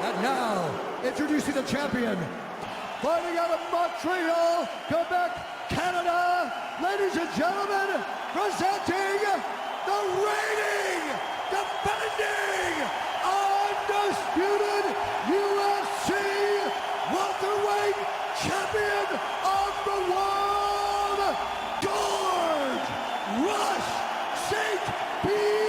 And now, introducing the champion, fighting out of Montreal, Quebec, Canada, ladies and gentlemen, presenting the reigning, defending, undisputed UFC welterweight champion of the world, George Rush St-Pierre!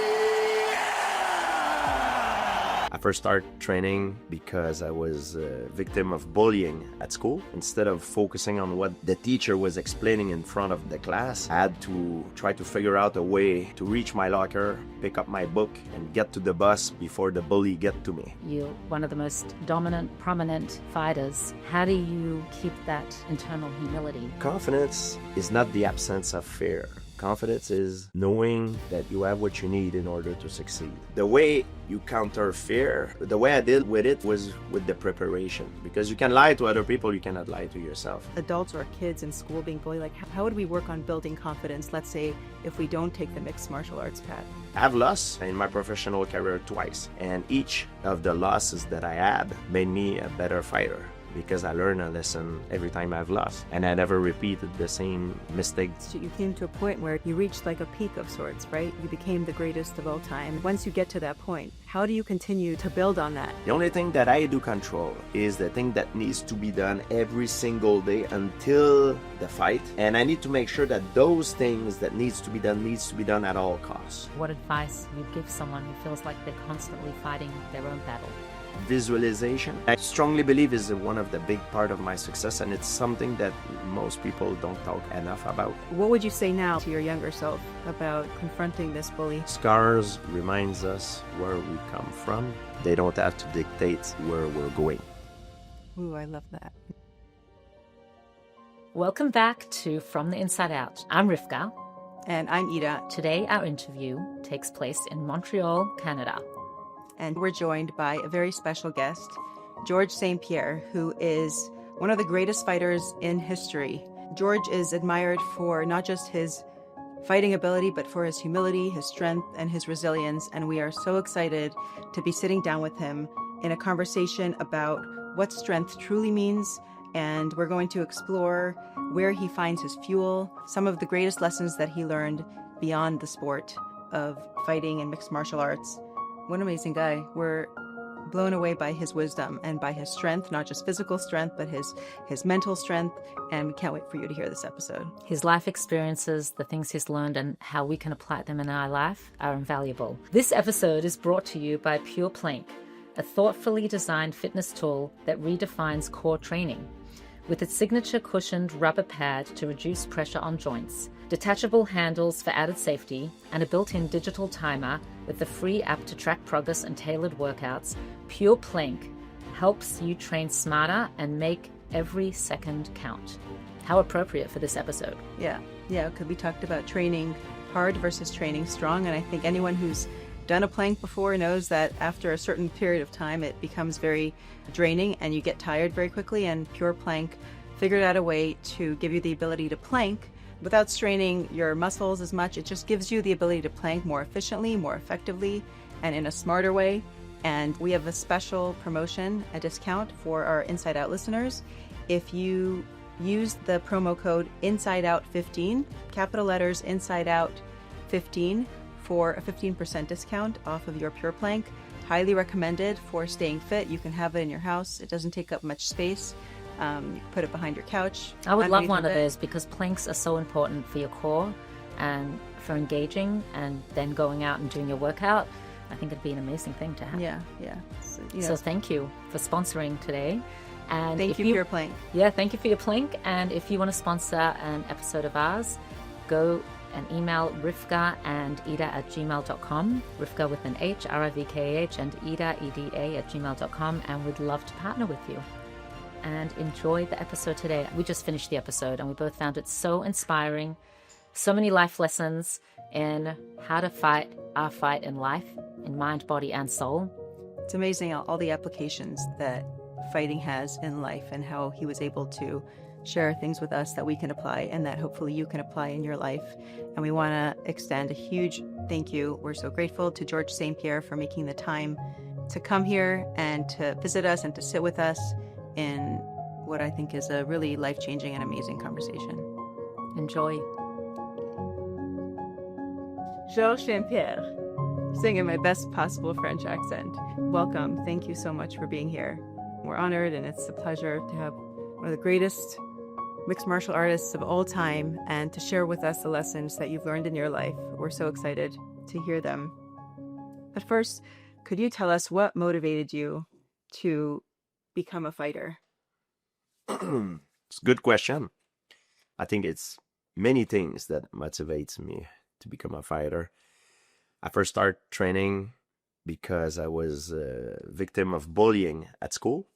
I first started training because I was a victim of bullying at school. Instead of focusing on what the teacher was explaining in front of the class, I had to try to figure out a way to reach my locker, pick up my book, and get to the bus before the bully get to me. You're one of the most dominant, prominent fighters. How do you keep that internal humility? Confidence is not the absence of fear. Confidence is knowing that you have what you need in order to succeed. The way you counter fear, the way I did with it was with the preparation. Because you can lie to other people, you cannot lie to yourself. Adults or kids in school being bullied, like how would we work on building confidence, let's say, if we don't take the mixed martial arts path? I've lost in my professional career twice. And each of the losses that I had made me a better fighter, because I learned a lesson every time I've lost, and I never repeated the same mistakes. So you came to a point where you reached like a peak of sorts, right? You became the greatest of all time. Once you get to that point, how do you continue to build on that? The only thing that I do control is the thing that needs to be done every single day until the fight, and I need to make sure that those things that needs to be done at all costs. What advice you give someone who feels like they're constantly fighting their own battle? Visualization, I strongly believe, is one of the big part of my success, and it's something that most people don't talk enough about. What would you say now to your younger self about confronting this bully? Scars reminds us where we come from. They don't have to dictate where we're going. Ooh, I love that. Welcome back to From the Inside Out. I'm Rivkah. And I'm Eda. Today our interview takes place in Montreal, Canada. And we're joined by a very special guest, George St-Pierre, who is one of the greatest fighters in history. George is admired for not just his fighting ability, but for his humility, his strength, and his resilience. And we are so excited to be sitting down with him in a conversation about what strength truly means. And we're going to explore where he finds his fuel, some of the greatest lessons that he learned beyond the sport of fighting and mixed martial arts. What an amazing guy. We're blown away by his wisdom and by his strength, not just physical strength, but his mental strength. And we can't wait for you to hear this episode. His life experiences, the things he's learned, and how we can apply them in our life are invaluable. This episode is brought to you by Pure Plank, a thoughtfully designed fitness tool that redefines core training. With its signature cushioned rubber pad to reduce pressure on joints, detachable handles for added safety, and a built-in digital timer with the free app to track progress and tailored workouts, Pure Plank helps you train smarter and make every second count. How appropriate for this episode. Yeah, because we talked about training hard versus training strong, and I think anyone who's done a plank before knows that after a certain period of time it becomes very draining and you get tired very quickly, and Pure Plank figured out a way to give you the ability to plank without straining your muscles as much. It just gives you the ability to plank more efficiently, more effectively, and in a smarter way. And we have a special promotion, a discount for our Inside Out listeners. If you use the promo code InsideOut15, capital letters InsideOut15, for a 15% discount off of your Pure Plank. Highly recommended for staying fit. You can have it in your house. It doesn't take up much space. You can put it behind your couch. I would love one of those, because planks are so important for your core and for engaging and then going out and doing your workout. I think it'd be an amazing thing to have. Yeah. So thank you for sponsoring today. And thank you, Pure Plank. Yeah, thank you for your plank. And if you want to sponsor an episode of ours, go and email rivkahandeda@gmail.com. Rivkah with an H, Rivkah, and Eda, EDA, @gmail.com. And we'd love to partner with you. And enjoy the episode today. We just finished the episode and we both found it so inspiring. So many life lessons in how to fight our fight in life, in mind, body, and soul. It's amazing all the applications that fighting has in life, and how he was able to share things with us that we can apply and that hopefully you can apply in your life. And we want to extend a huge thank you. We're so grateful to George St-Pierre for making the time to come here and to visit us and to sit with us in what I think is a really life-changing and amazing conversation. Enjoy. Georges St-Pierre, saying in my best possible French accent. Welcome. Thank you so much for being here. We're honored, and it's a pleasure to have one of the greatest mixed martial artists of all time and to share with us the lessons that you've learned in your life. We're so excited to hear them. But first, could you tell us what motivated you to become a fighter? It's a good question. I think it's many things that motivates me to become a fighter. I first started training because I was a victim of bullying at school.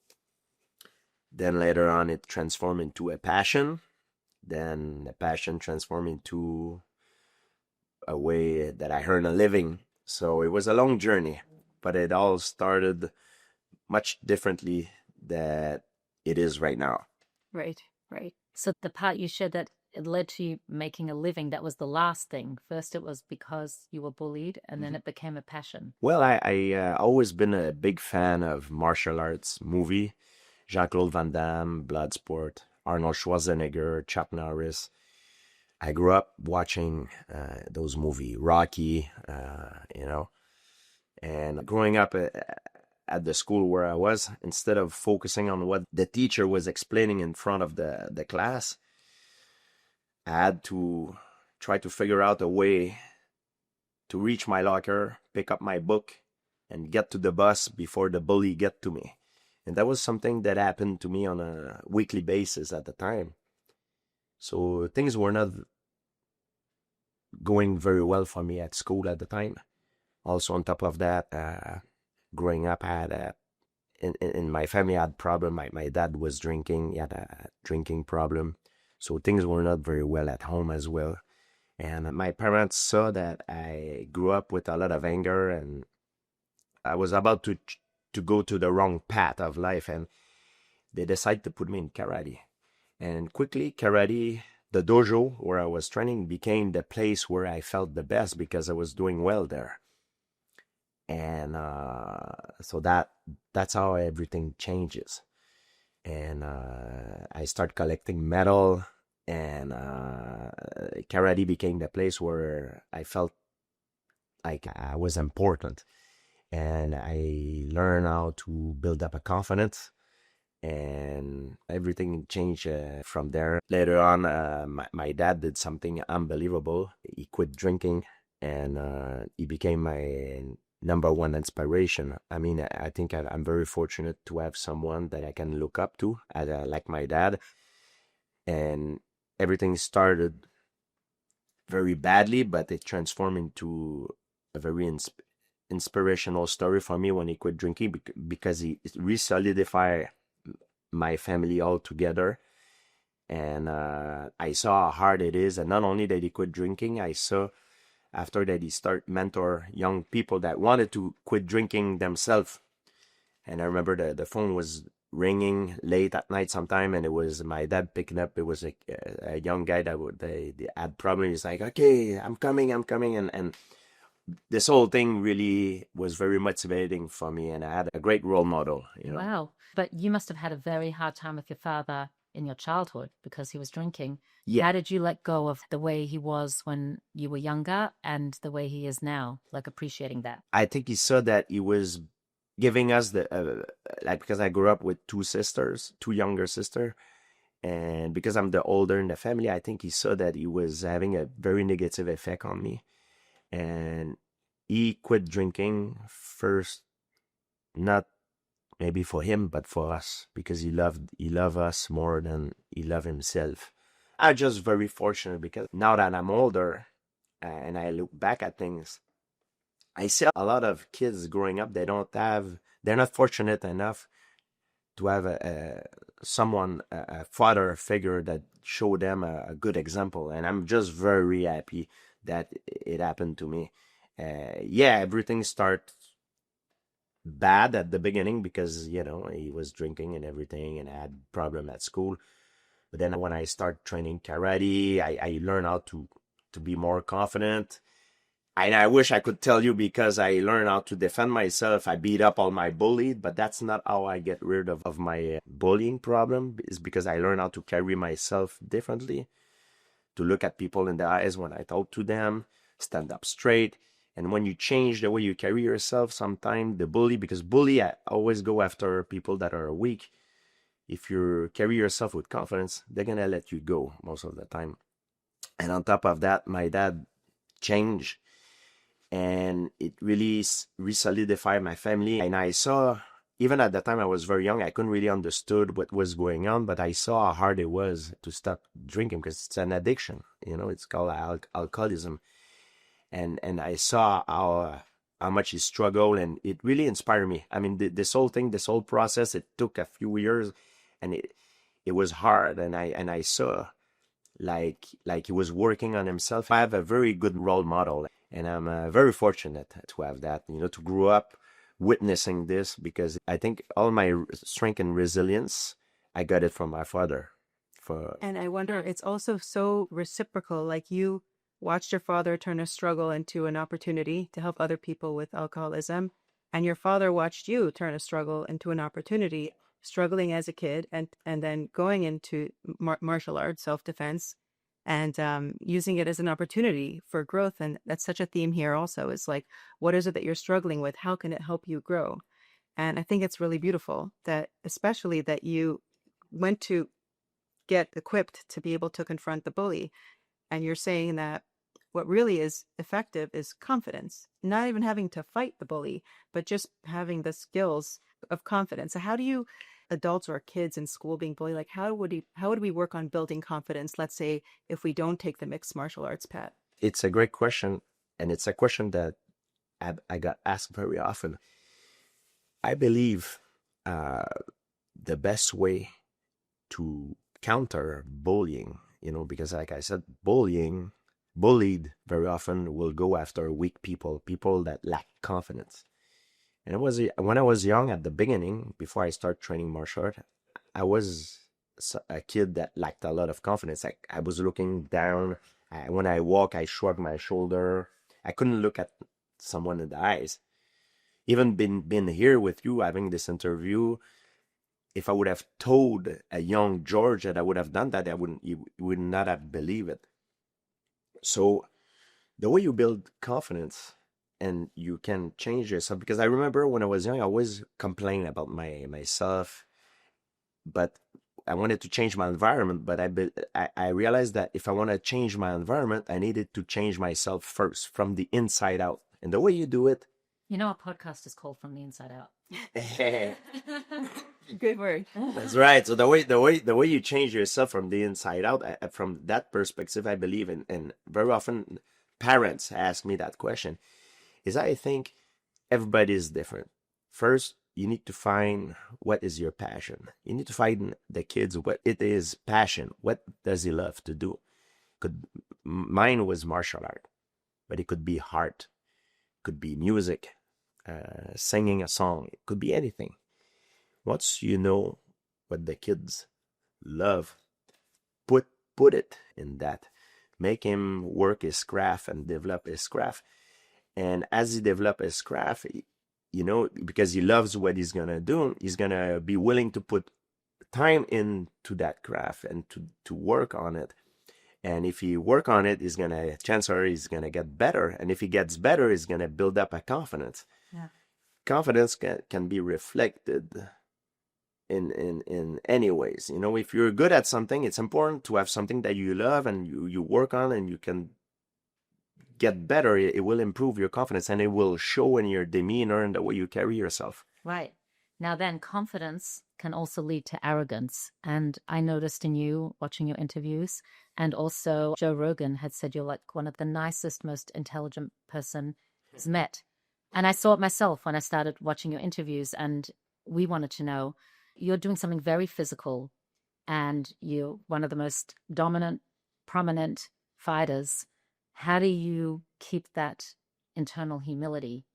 Then later on, it transformed into a passion. Then the passion transformed into a way that I earn a living. So it was a long journey, but it all started much differently than it is right now. Right. So the part you shared that it led to you making a living, that was the last thing. First, it was because you were bullied, and then it became a passion. Well, I always been a big fan of martial arts movie. Jean-Claude Van Damme, Bloodsport, Arnold Schwarzenegger, Chuck Norris. I grew up watching those movies, Rocky, and growing up at the school where I was, instead of focusing on what the teacher was explaining in front of the class, I had to try to figure out a way to reach my locker, pick up my book, and get to the bus before the bully get to me. And that was something that happened to me on a weekly basis at the time. So things were not going very well for me at school at the time. Also, on top of that, growing up, I had in my family, I had problem. My dad was drinking. He had a drinking problem. So things were not very well at home as well. And my parents saw that I grew up with a lot of anger, and I was about to go to the wrong path of life, and they decided to put me in karate. And quickly, karate, the dojo where I was training, became the place where I felt the best because I was doing well there. And so that's how everything changes. And I start collecting medal, and karate became the place where I felt like I was important. And I learned how to build up a confidence, and everything changed from there. Later on, my dad did something unbelievable. He quit drinking, and he became my number one inspiration. I mean, I think I'm very fortunate to have someone that I can look up to, like my dad. And everything started very badly, but it transformed into a very inspirational story for me when he quit drinking, because he re-solidified my family all together. And I saw how hard it is. And not only that he quit drinking, I saw after that he started mentor young people that wanted to quit drinking themselves. And I remember the phone was ringing late at night sometime, and it was my dad picking up. It was a young guy that they had problems. He's like, okay, I'm coming. And this whole thing really was very motivating for me, and I had a great role model. Wow. But you must have had a very hard time with your father in your childhood because he was drinking. Yeah. How did you let go of the way he was when you were younger and the way he is now, like appreciating that? I think he saw that he was giving us because I grew up with two younger sisters, and because I'm the older in the family, I think he saw that he was having a very negative effect on me. And he quit drinking first, not maybe for him, but for us, because he loved us more than he loved himself. I'm just very fortunate because now that I'm older and I look back at things, I see a lot of kids growing up, they're not fortunate enough to have a father figure that showed them a good example. And I'm just very happy that it happened to me. Everything started bad at the beginning because, he was drinking and everything, and I had problem at school. But then when I started training karate, I learned how to be more confident. I wish I could tell you because I learned how to defend myself. I beat up all my bullies, but that's not how I get rid of my bullying problem. Is because I learned how to carry myself differently, to look at people in the eyes when I talk to them, stand up straight. And when you change the way you carry yourself, sometimes the bully, because bully I always go after people that are weak. If you carry yourself with confidence, they're going to let you go most of the time. And on top of that, my dad changed, and it really re-solidified my family. And I saw, even at the time I was very young, I couldn't really understood what was going on, but I saw how hard it was to stop drinking because it's an addiction. It's called alcoholism. And I saw how much he struggled, and it really inspired me. I mean, this whole thing, this whole process, it took a few years, and it was hard. And I saw like he was working on himself. I have a very good role model, and I'm very fortunate to have that. To grow up witnessing this, because I think all my strength and resilience, I got it from my father. And I wonder, it's also so reciprocal. Like, you watched your father turn a struggle into an opportunity to help other people with alcoholism, and your father watched you turn a struggle into an opportunity, struggling as a kid and then going into martial arts, self-defense, and using it as an opportunity for growth. And that's such a theme here also, is like, what is it that you're struggling with? How can it help you grow? And I think it's really beautiful that, especially that you went to get equipped to be able to confront the bully. And you're saying that what really is effective is confidence, not even having to fight the bully, but just having the skills of confidence. So how do you, adults or kids in school being bullied, like how would we work on building confidence, let's say, if we don't take the mixed martial arts path? It's a great question, and it's a question that I got asked very often. I believe the best way to counter bullying, because like I said, bullied very often will go after weak people that lack confidence. And it was when I was young, at the beginning, before I started training martial art, I was a kid that lacked a lot of confidence. I was looking down. When I walk, I shrug my shoulder. I couldn't look at someone in the eyes. Even been here with you having this interview, if I would have told a young George that I would have done that, you would not have believed it. So the way you build confidence, and you can change yourself, because I remember when I was young, I always complained about myself, but I wanted to change my environment. But I realized that if I want to change my environment, I needed to change myself first, from the inside out. And the way you do it, Our podcast is called From the Inside Out. Good word. That's right. So the way you change yourself from the inside out, from that perspective, I believe in. And very often parents ask me that question, is I think everybody is different. First, you need to find what is your passion. You need to find the kids what it is passion. What does he love to do? Mine was martial art, but it could be art, could be music, singing a song. It could be anything. Once you know what the kids love, put it in that. Make him work his craft and develop his craft. And as he develops his craft, because he loves what he's going to do, he's going to be willing to put time into that craft and to work on it. And if he work on it, chances are he's going to get better. And if he gets better, he's going to build up a confidence. Yeah. Confidence can be reflected in any ways. If you're good at something, it's important to have something that you love and you work on, and you can get better. It will improve your confidence, and it will show in your demeanor and the way you carry yourself. Right. Now then, confidence can also lead to arrogance. And I noticed in you, watching your interviews, and also Joe Rogan had said you're like one of the nicest, most intelligent person he's met. And I saw it myself when I started watching your interviews, and we wanted to know, you're doing something very physical, and you're one of the most dominant, prominent fighters. How do you keep that internal humility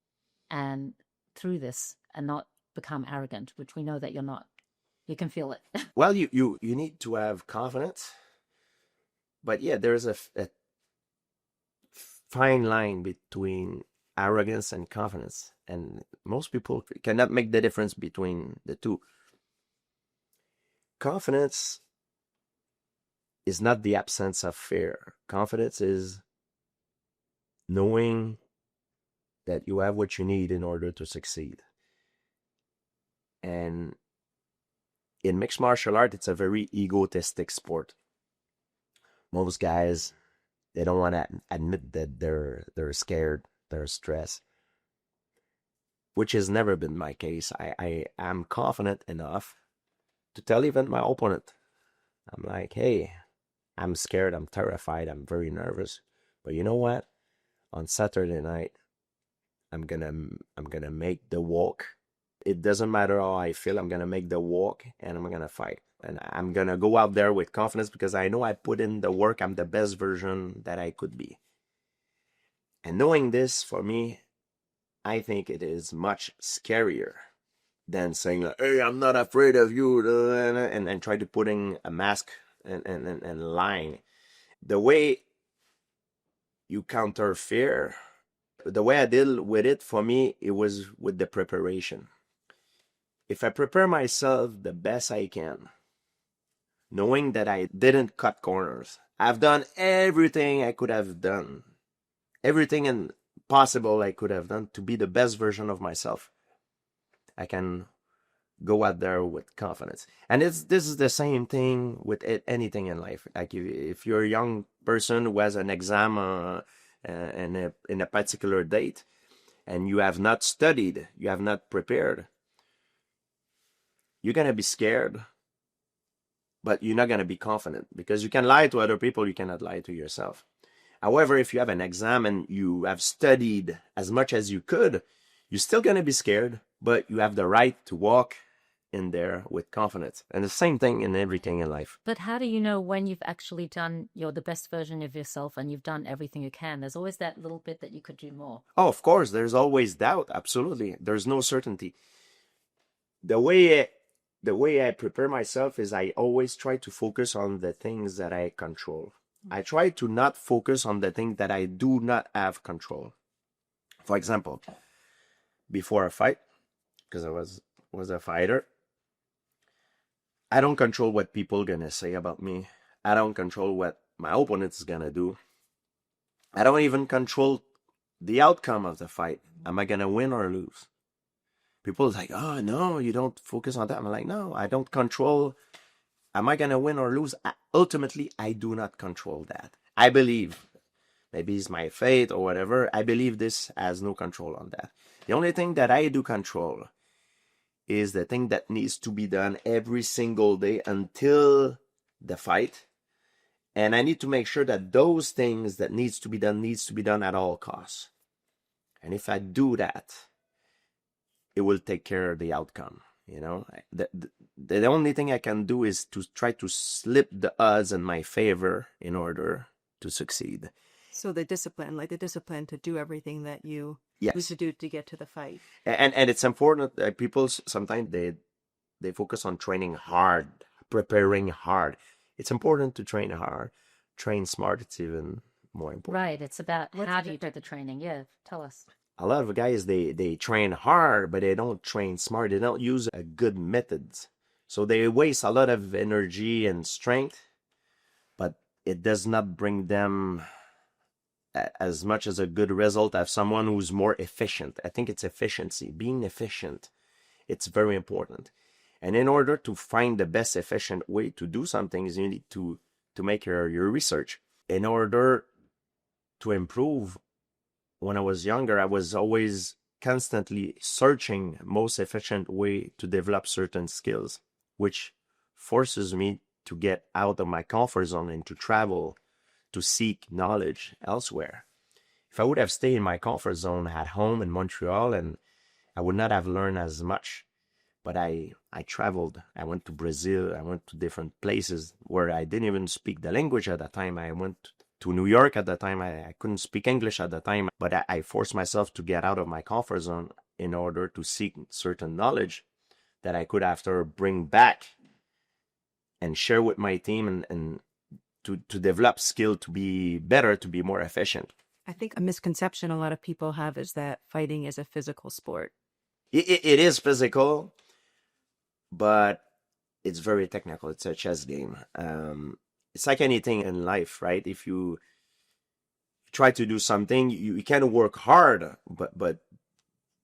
and through this and not become arrogant, which we know that you're not? You can feel it. Well, you need to have confidence, but yeah, there's a fine line between arrogance and confidence. And most people cannot make the difference between the two. Confidence is not the absence of fear. Confidence is knowing that you have what you need in order to succeed. And in mixed martial art, it's a very egotistic sport. Most guys, they don't want to admit that they're scared, they're stressed, which has never been my case. I am confident enough to tell even my opponent, I'm like, hey, I'm scared, I'm terrified, I'm very nervous. But you know what? On Saturday night, I'm gonna make the walk. It doesn't matter how I feel, I'm gonna make the walk and I'm gonna fight. And I'm gonna go out there with confidence because I know I put in the work, I'm the best version that I could be. And knowing this, for me, I think it is much scarier than saying, like, hey, I'm not afraid of you, and try to putting a mask and lying. The way you counter fear, the way I deal with it, for me, it was with the preparation. If I prepare myself the best I can, knowing that I didn't cut corners, I've done everything I could have done, everything possible I could have done to be the best version of myself, I can go out there with confidence. And this is the same thing with anything in life. Like if you're a young person who has an exam in a particular date, and you have not studied, you have not prepared, you're gonna be scared, but you're not gonna be confident, because you can lie to other people, you cannot lie to yourself. However, if you have an exam and you have studied as much as you could, you're still gonna be scared, but you have the right to walk in there with confidence. And the same thing in everything in life. But how do you know when you've actually done the best version of yourself and you've done everything you can? There's always that little bit that you could do more. Oh, of course, there's always doubt. Absolutely. There's no certainty. The way I prepare myself is I always try to focus on the things that I control. I try to not focus on the things that I do not have control. For example, before a fight, because I was a fighter, I don't control what people gonna say about me. I don't control what my opponent is gonna do. I don't even control the outcome of the fight. Am I gonna win or lose? People are like, oh no, you don't focus on that. I'm like, no, I don't control. Am I gonna win or lose? Ultimately, I do not control that. I believe, maybe it's my fate or whatever, I believe this has no control on that. The only thing that I do control is the thing that needs to be done every single day until the fight. And I need to make sure that those things that needs to be done at all costs. And if I do that, it will take care of the outcome. You know, the only thing I can do is to try to slip the odds in my favor in order to succeed. So the discipline to do everything that you Yes. need to do to get to the fight. And it's important that people sometimes they focus on training hard, preparing hard. It's important to train hard, train smart. It's even more important. Right. It's about how do you do the training? Yeah. Tell us. A lot of guys, they train hard, but they don't train smart. They don't use a good methods. So they waste a lot of energy and strength, but it does not bring them as much as a good result as someone who's more efficient. I think it's efficiency. Being efficient, it's very important. And in order to find the best efficient way to do something, you need to make your research. In order to improve, when I was younger, I was always constantly searching most efficient way to develop certain skills, which forces me to get out of my comfort zone and to travel, to seek knowledge elsewhere. If I would have stayed in my comfort zone at home in Montreal, and I would not have learned as much. But I traveled. I went to Brazil. I went to different places where I didn't even speak the language at that time. I went to New York at that time. I couldn't speak English at that time, but I forced myself to get out of my comfort zone in order to seek certain knowledge that I could after bring back and share with my team and to develop skill to be better, to be more efficient. I think a misconception a lot of people have is that fighting is a physical sport. It is physical, but it's very technical. It's a chess game. It's like anything in life, right? If you try to do something, you can work hard, but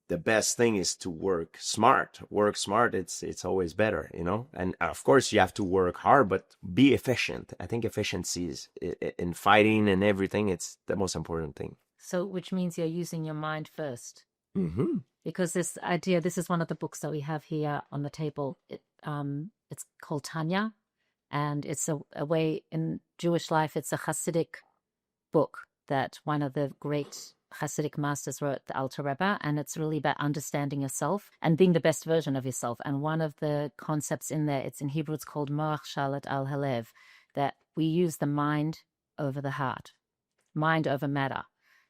the best thing is to work smart. Work smart, it's always better, you know? And of course, you have to work hard, but be efficient. I think efficiency is, in fighting and everything, it's the most important thing. So, which means you're using your mind first. Mm-hmm. Because this idea, this is one of the books that we have here on the table. It's called Tanya, and it's a way in Jewish life. It's a Hasidic book that one of the great Hasidic masters wrote, the Alter Rebbe, and it's really about understanding yourself and being the best version of yourself. And one of the concepts in there, it's in Hebrew, it's called Moach Shalat al Halev, that we use the mind over the heart, mind over matter.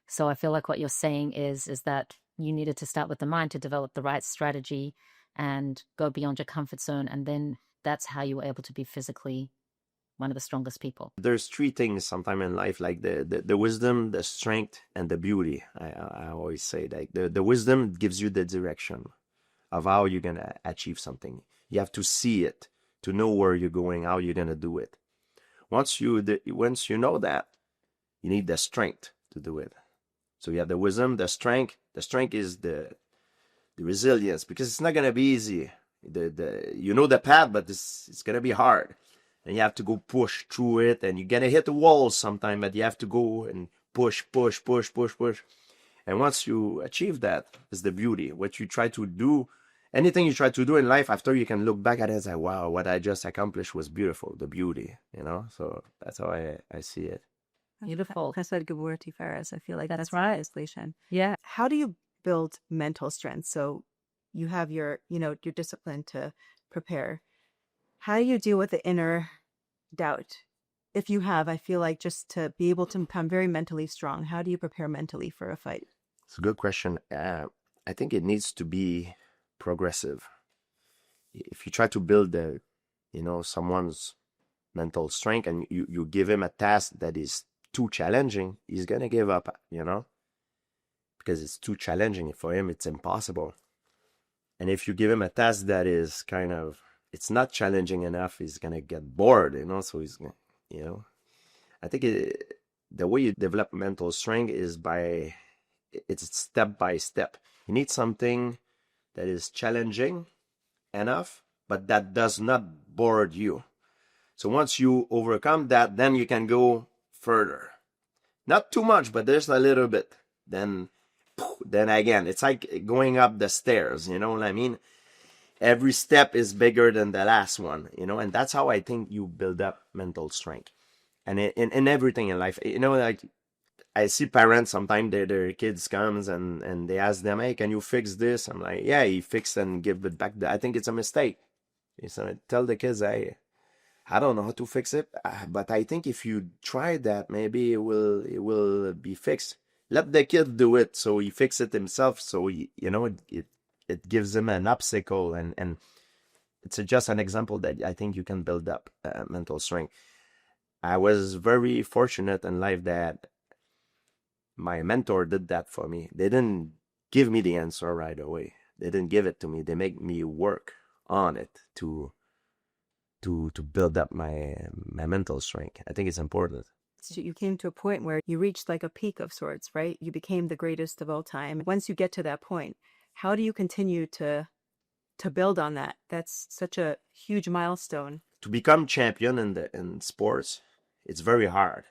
So I feel like what you're saying is that you needed to start with the mind to develop the right strategy and go beyond your comfort zone. And then that's how you were able to be physically one of the strongest people. There's three things sometime in life, like the wisdom, the strength, and the beauty. I always say that the wisdom gives you the direction of how you're going to achieve something. You have to see it to know where you're going, how you're going to do it. Once you know that, you need the strength to do it. So you have the wisdom, the strength. The strength is the resilience, because it's not going to be easy. You know the path, but it's going to be hard. And you have to go push through it, and you're going to hit the walls sometime, but you have to go and push. And once you achieve that, is the beauty. What you try to do, anything you try to do in life, after you can look back at it and say, wow, what I just accomplished was beautiful, the beauty, you know? So that's how I see it. Beautiful. Chesed Gevurah Tiferes. I feel like That's right. translation. Yeah. How do you build mental strength? So you have your discipline to prepare. How do you deal with the inner doubt? If you have, I feel like just to be able to become very mentally strong, how do you prepare mentally for a fight? It's a good question. I think it needs to be progressive. If you try to build someone's mental strength, and you give him a task that is too challenging, he's going to give up, because it's too challenging for him. It's impossible. And if you give him a task that is it's not challenging enough, he's going to get bored, so he's going to, I think the way you develop mental strength is it's step by step. You need something that is challenging enough, but that does not bore you. So once you overcome that, then you can go further. Not too much, but there's a little bit. Then again, it's like going up the stairs, you know what I mean? Every step is bigger than the last one, and that's how I think you build up mental strength. And in everything in life, like I see parents sometimes their kids comes and they ask them, hey, can you fix this? I'm like, yeah, he fixed and give it back. I think it's a mistake. So I tell the kids, I don't know how to fix it, but I think if you try that, maybe it will be fixed. Let the kid do it, so he fix it himself. So it gives him an obstacle, and it's just an example that I think you can build up mental strength. I was very fortunate in life that my mentor did that for me. They didn't give me the answer right away. They didn't give it to me. They make me work on it to build up my mental strength. I think it's important. So you came to a point where you reached like a peak of sorts, right? You became the greatest of all time. Once you get to that point, how do you continue to build on that? That's such a huge milestone. To become champion in sports, it's very hard.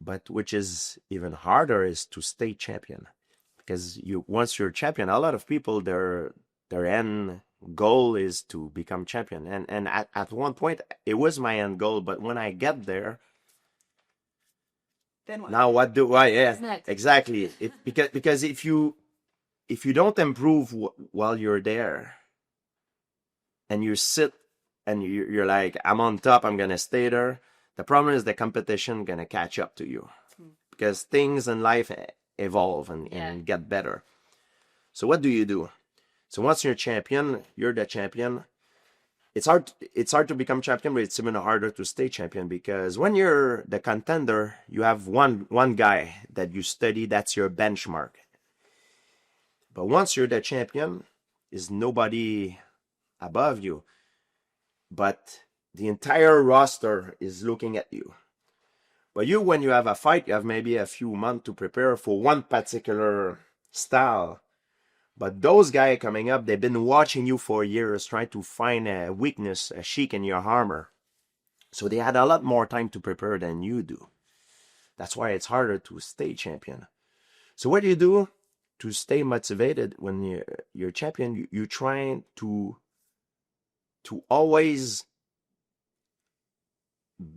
But which is even harder is to stay champion, because once you're champion, a lot of people their end goal is to become champion, and at one point it was my end goal, but when I get there, then what? Now what do I? Yeah, Next. exactly. Because if you don't improve while you're there, and you sit and you're like, I'm on top, I'm gonna stay there. The problem is the competition gonna catch up to you, because things in life evolve and get better. So what do you do? So once you're champion, you're the champion. it's hard to become champion, but it's even harder to stay champion, because when you're the contender, you have one guy that you study, that's your benchmark. But once you're the champion, is nobody above you, but the entire roster is looking at you. But you, when you have a fight, you have maybe a few months to prepare for one particular style. But those guys coming up, they've been watching you for years, trying to find a weakness, a chink in your armor. So they had a lot more time to prepare than you do. That's why it's harder to stay champion. So what do you do to stay motivated when you're champion? You're trying to always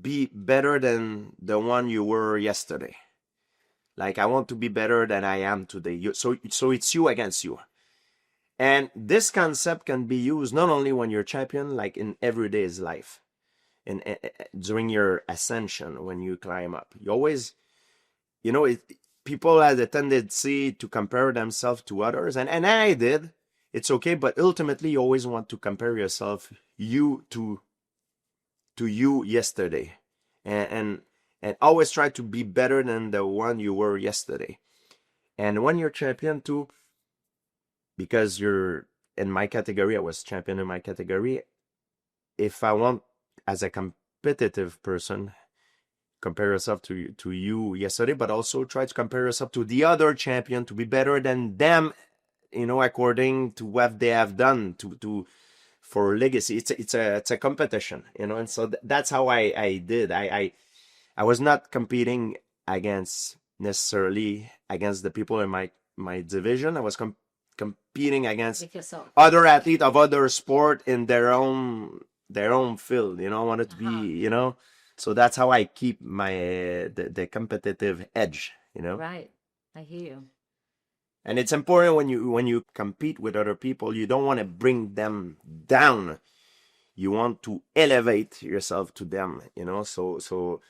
be better than the one you were yesterday. Like, I want to be better than I am today. So it's you against you. And this concept can be used not only when you're champion, like in everyday's life. During your ascension, when you climb up. You always, people have a tendency to compare themselves to others. And I did. It's okay, but ultimately you always want to compare yourself, you to you yesterday. And always try to be better than the one you were yesterday. And when you're champion too, because you're in my category, I was champion in my category. If I want, as a competitive person, compare yourself to you yesterday, but also try to compare yourself to the other champion to be better than them, according to what they have done for legacy. It's a competition, and so that's how I did. I was not competing necessarily against the people in my division. I was competing against other athletes of other sport in their own field. I wanted to be, so that's how I keep my the competitive edge. Right, I hear you. And it's important when you compete with other people, you don't want to bring them down. You want to elevate yourself to them, So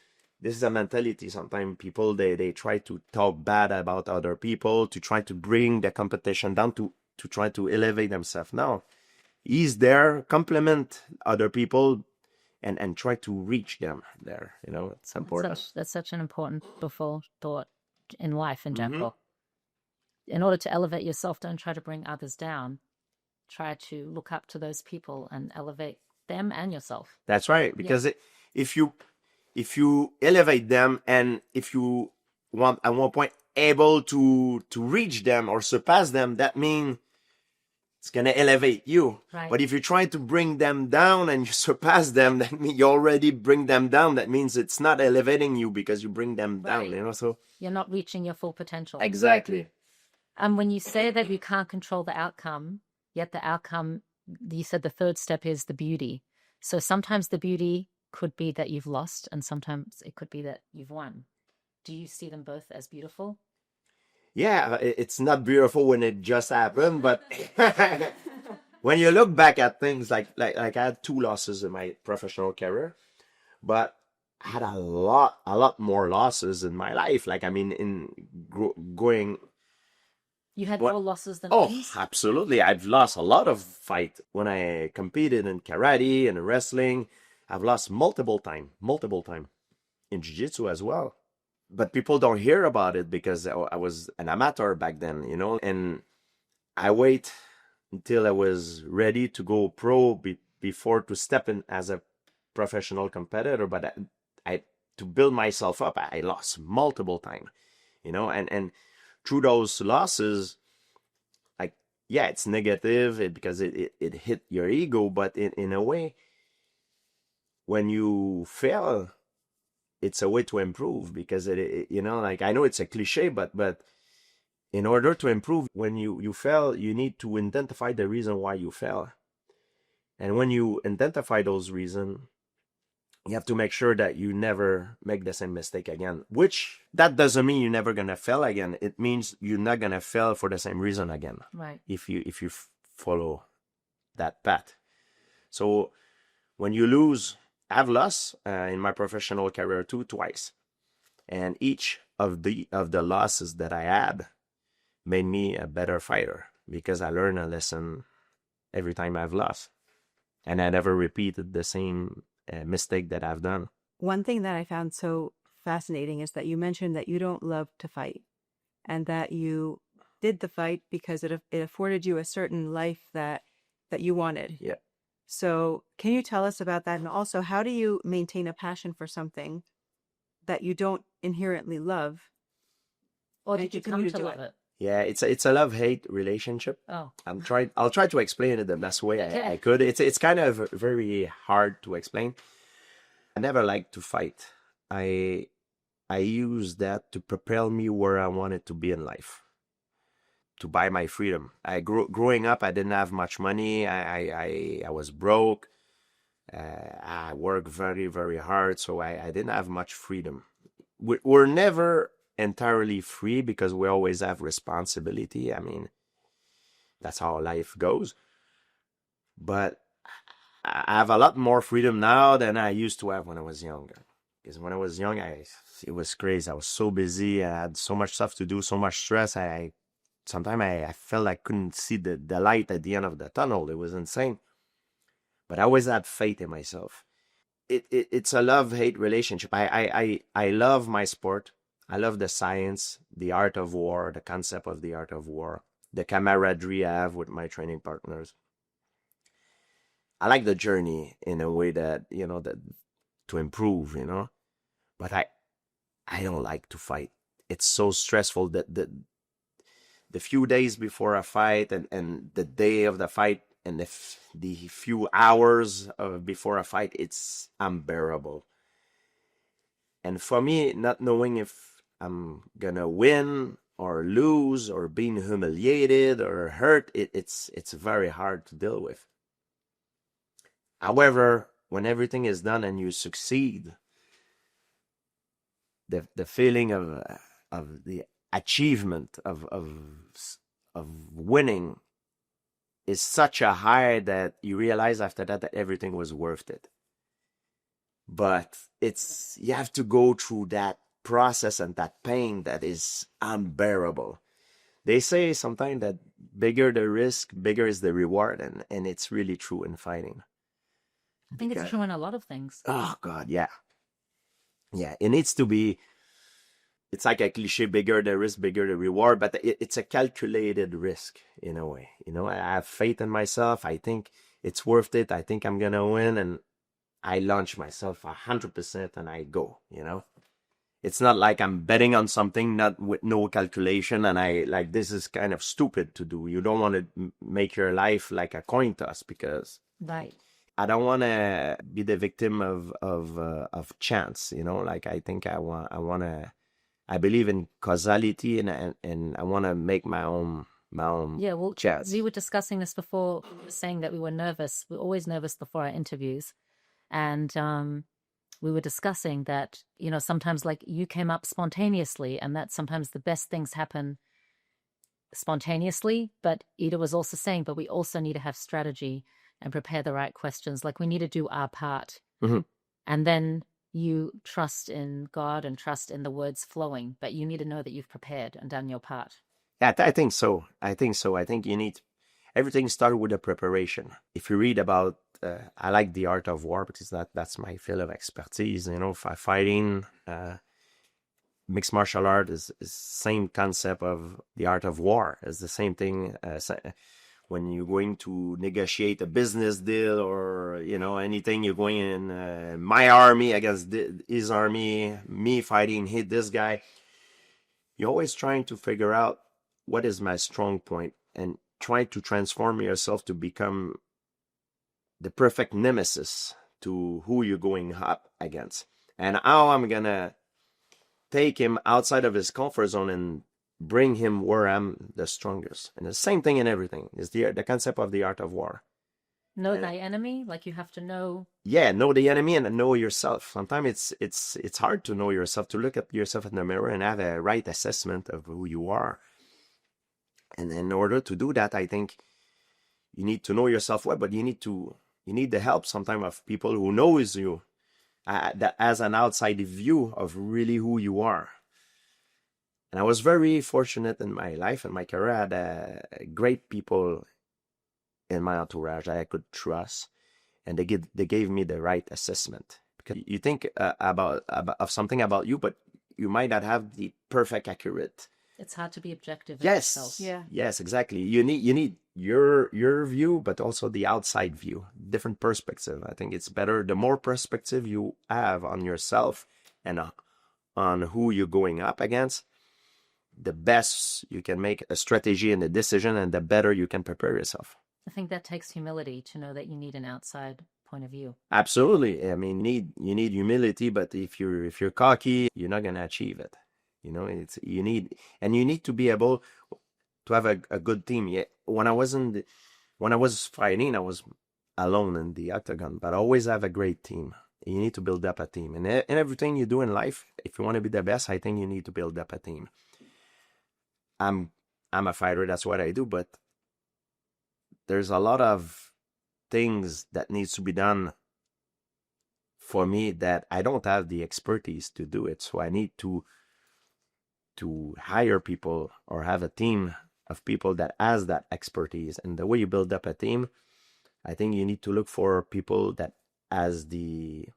this is a mentality. Sometimes people, they try to talk bad about other people, to try to bring the competition down, to try to elevate themselves. No, he's there, compliment other people, and try to reach them there. It's important. That's such an important thought in life in general. In order to elevate yourself, don't try to bring others down. Try to look up to those people and elevate them and yourself. That's right. Because if you elevate them, and if you want at one point able to reach them or surpass them, that means it's going to elevate you. Right. But if you try to bring them down and you surpass them, that means you already bring them down. That means it's not elevating you because you bring them down, so you're not reaching your full potential. Exactly. And when you say that you can't control the outcome, yet the outcome, you said the third step is the beauty. So sometimes the beauty could be that you've lost, and sometimes it could be that you've won. Do you see them both as beautiful? Yeah, it's not beautiful when it just happened, but when you look back at things like I had 2 losses in my professional career, but I had a lot more losses in my life. In going. You had more losses than wins? Oh, absolutely. I've lost a lot of fights. When I competed in karate and in wrestling, I've lost multiple time. In jiu-jitsu as well. But people don't hear about it because I was an amateur back then, and I wait until I was ready to go pro before to step in as a professional competitor. But I to build myself up, I lost multiple times, and through those losses, it's negative because it hit your ego, but in a way, when you fail, it's a way to improve, because I know it's a cliche, but in order to improve, when you fail, you need to identify the reason why you fail. And when you identify those reasons, you have to make sure that you never make the same mistake again, which that doesn't mean you're never going to fail again. It means you're not going to fail for the same reason again. Right. If you follow that path. So when you lose, I've lost in my professional career twice. And each of the losses that I had made me a better fighter, because I learned a lesson every time I've lost. and I never repeated the same mistake that I've done. One thing that I found so fascinating is that you mentioned that you don't love to fight and that you did the fight because it afforded you a certain life that you wanted. Yeah. So can you tell us about that? And also, how do you maintain a passion for something that you don't inherently love? Or And did you continue come to to do love it? it? Yeah, it's a love-hate relationship. Oh, I'll try to explain it the best way Okay. I could. It's kind of very hard to explain. I never liked to fight. I use that to propel me where I wanted to be in life, to buy my freedom. Growing up, I didn't have much money. I was broke. I worked very, very hard, so I didn't have much freedom. We're never entirely free because we always have responsibility. I mean, that's how life goes. But I have a lot more freedom now than I used to have when I was younger. Because when I was young, it was crazy. I was so busy. I had so much stuff to do, so much stress. Sometimes I felt I couldn't see the light at the end of the tunnel. It was insane. But I always had faith in myself. It's a love-hate relationship. I love my sport. I love the science, the art of war, the concept of the art of war, the camaraderie I have with my training partners. I like the journey in a way that, that to improve, but I don't like to fight. It's so stressful that the few days before a fight and the day of the fight and the few hours before a fight, it's unbearable. And for me, not knowing if I'm gonna win or lose or being humiliated or hurt, it's very hard to deal with. However, when everything is done and you succeed, the feeling of the achievement of winning is such a high that you realize after that everything was worth it. But you have to go through that process and that pain that is unbearable. They say sometimes that bigger the risk, bigger is the reward, and it's really true in fighting. I think it's true in a lot of things. Oh God, yeah. Yeah, it needs to be, it's like a cliche, bigger the risk, bigger the reward, but it's a calculated risk in a way. I have faith in myself. I think it's worth it. I think I'm going to win, and I launch myself 100% and I go, It's not like I'm betting on something, not with no calculation, and this is kind of stupid to do. You don't want to make your life like a coin toss because Right. I don't want to be the victim of chance, I think I believe in causality, and I want to make my own Yeah, well, chance. we were discussing this before, saying that we were nervous. We're always nervous before our interviews. And we were discussing that, sometimes like you came up spontaneously, and that sometimes the best things happen spontaneously. But Eda was also saying, but we also need to have strategy and prepare the right questions. Like we need to do our part. Mm-hmm. And then you trust in God and trust in the words flowing, but you need to know that you've prepared and done your part. Yeah, I think so. I think you need, everything started with a preparation. If you read about, I like the art of war because that's my field of expertise. Fighting, mixed martial art is same concept of the art of war. It's the same thing. When you're going to negotiate a business deal or, anything, you're going in my army against his army, me fighting this guy. You're always trying to figure out what is my strong point and try to transform yourself to become the perfect nemesis to who you're going up against. And how I'm going to take him outside of his comfort zone and bring him where I'm the strongest. And the same thing in everything is the concept of the art of war. Know thy enemy, like you have to know. Yeah, know the enemy and know yourself. Sometimes it's hard to know yourself, to look at yourself in the mirror and have a right assessment of who you are. And in order to do that, I think you need to know yourself well, but you need the help sometimes of people who knows you that as an outside view of really who you are. And I was very fortunate in my life and my career. I had great people in my entourage that I could trust. and they gave me the right assessment. Because you think about of something about you, but you might not have the perfect accurate. It's hard to be objective. Yes. Yeah. Yes, exactly. You need your view, but also the outside view, different perspective. I think it's better the more perspective you have on yourself and on who you're going up against, the best you can make a strategy and a decision, and the better you can prepare yourself. I think that takes humility to know that you need an outside point of view. Absolutely. I mean, you need humility, but if you're cocky, you're not gonna achieve it. You know, you need to be able to have a good team. Yeah, when I was fighting, I was alone in the octagon, but I always have a great team. You need to build up a team, and in everything you do in life, if you want to be the best, I think you need to build up a team. I'm a fighter. That's what I do, but there's a lot of things that needs to be done for me that I don't have the expertise to do it. So I need to hire people or have a team of people that has that expertise. And the way you build up a team, I think you need to look for people that has the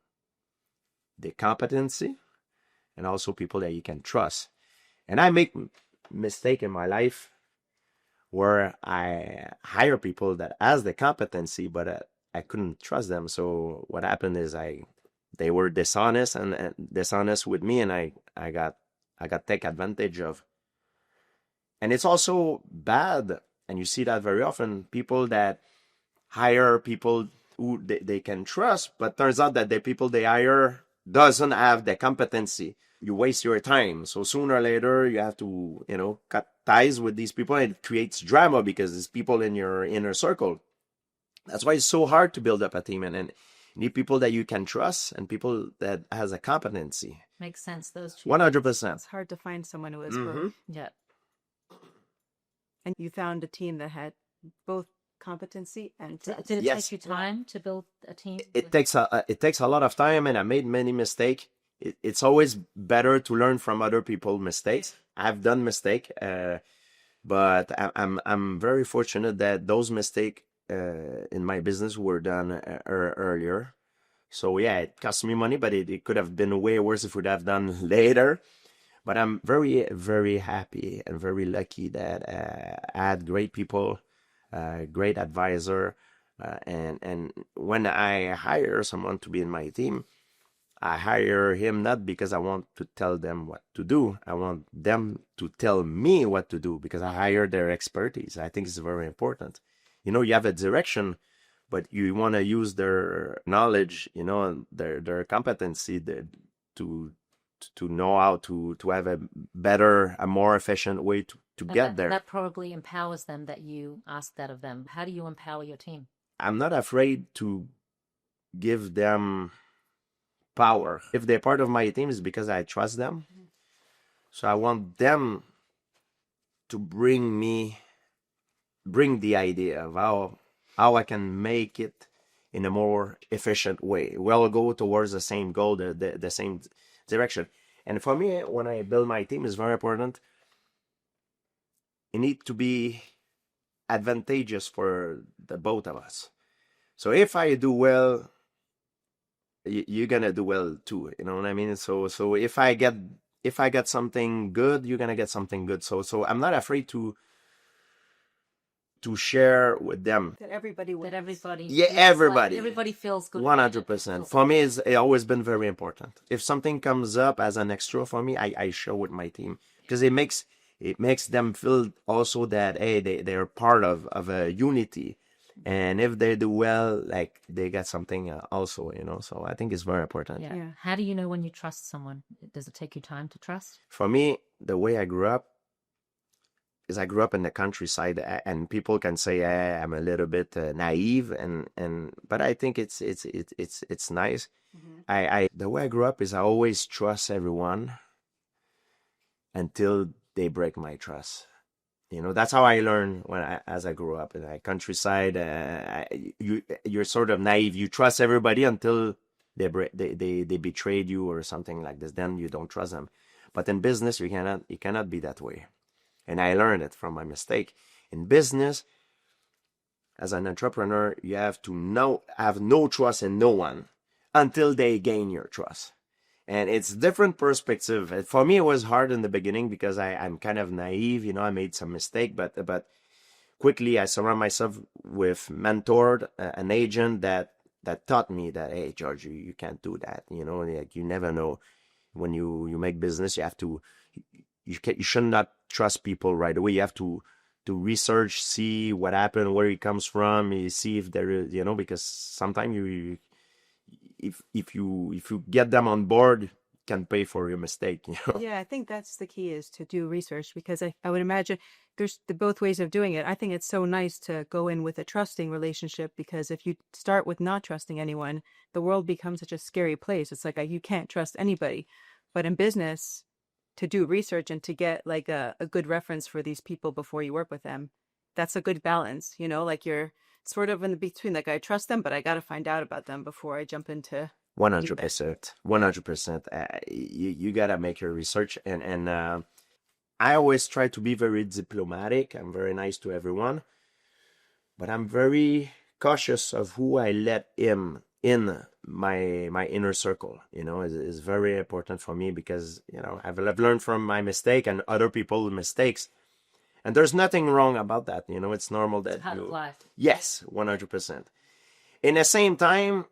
competency, and also people that you can trust. And I make mistake in my life where I hire people that has the competency, but I couldn't trust them. So what happened is they were dishonest and dishonest with me, and I got taken advantage of. And it's also bad, and you see that very often, people that hire people who they can trust, but turns out that the people they hire doesn't have the competency. You waste your time. So sooner or later, you have to, cut ties with these people, and it creates drama because it's people in your inner circle. That's why it's so hard to build up a team, and you need people that you can trust and people that has a competency. Makes sense. Those two. 100%. It's hard to find someone who is Mm-hmm. both. Yeah. And you found a team that had both competency and Did trust. it Yes. take you time to build a team? It takes a lot of time, and I made many mistakes. It's always better to learn from other people's mistakes. I've done mistake, but I'm very fortunate that those mistakes in my business were done earlier. So yeah, it cost me money, but it could have been way worse if it would have done later. But I'm very, very happy and very lucky that I had great people, great advisor, and when I hire someone to be in my team, I hire him not because I want to tell them what to do. I want them to tell me what to do because I hire their expertise. I think it's very important. You have a direction, but you want to use their knowledge, their competency to know how to have a better, a more efficient way to get there. That probably empowers them that you ask that of them. How do you empower your team? I'm not afraid to give them power. If they're part of my team, it's because I trust them. So I want them to bring the idea of how I can make it in a more efficient way. We'll go towards the same goal, the same direction. And for me, when I build my team, it's very important. It needs to be advantageous for the both of us. So if I do well, you're gonna do well too. You know what I mean? So if I get something good, you're gonna get something good. So I'm not afraid to share with them. That everybody wins. That everybody. Yeah, feels everybody. Like everybody feels good. 100%. For me, it's always been very important. If something comes up as an extra for me, I share with my team because it makes them feel also that hey, they're part of a unity. And if they do well, like they get something also, so I think it's very important. Yeah. How do you know when you trust someone? Does it take you time to trust? For me, the way I grew up is I grew up in the countryside, and people can say I'm a little bit naive, but I think it's nice. Mm-hmm. The way I grew up is I always trust everyone until they break my trust. That's how I learned as I grew up in the countryside. You're sort of naive. You trust everybody until they betrayed you or something like this. Then you don't trust them. But in business, you cannot be that way. And I learned it from my mistake. In business, as an entrepreneur, you have to have no trust in no one until they gain your trust. And it's different perspective. For me, it was hard in the beginning because I'm kind of naive, I made some mistake, but quickly I surround myself with mentored, an agent that taught me that, hey, George, you can't do that. Like you never know. When you make business, you have to, you should not trust people right away. You have to research, see what happened, where it comes from, you see if there is, because sometimes if you get them on board, can pay for your mistake. Yeah, I think that's the key, is to do research, because I would imagine there's the both ways of doing it. I think it's so nice to go in with a trusting relationship, because if you start with not trusting anyone, the world becomes such a scary place. It's like you can't trust anybody. But in business, to do research and to get like a good reference for these people before you work with them, that's a good balance, like you're sort of in the between, like I trust them, but I got to find out about them before I jump into 100%. 100%. You gotta make your research, and I always try to be very diplomatic. I'm very nice to everyone, but I'm very cautious of who I let in my inner circle. Is very important for me, because I've learned from my mistake and other people's mistakes, and there's nothing wrong about that. It's normal that It's part of life. Yes, 100%. In the same time,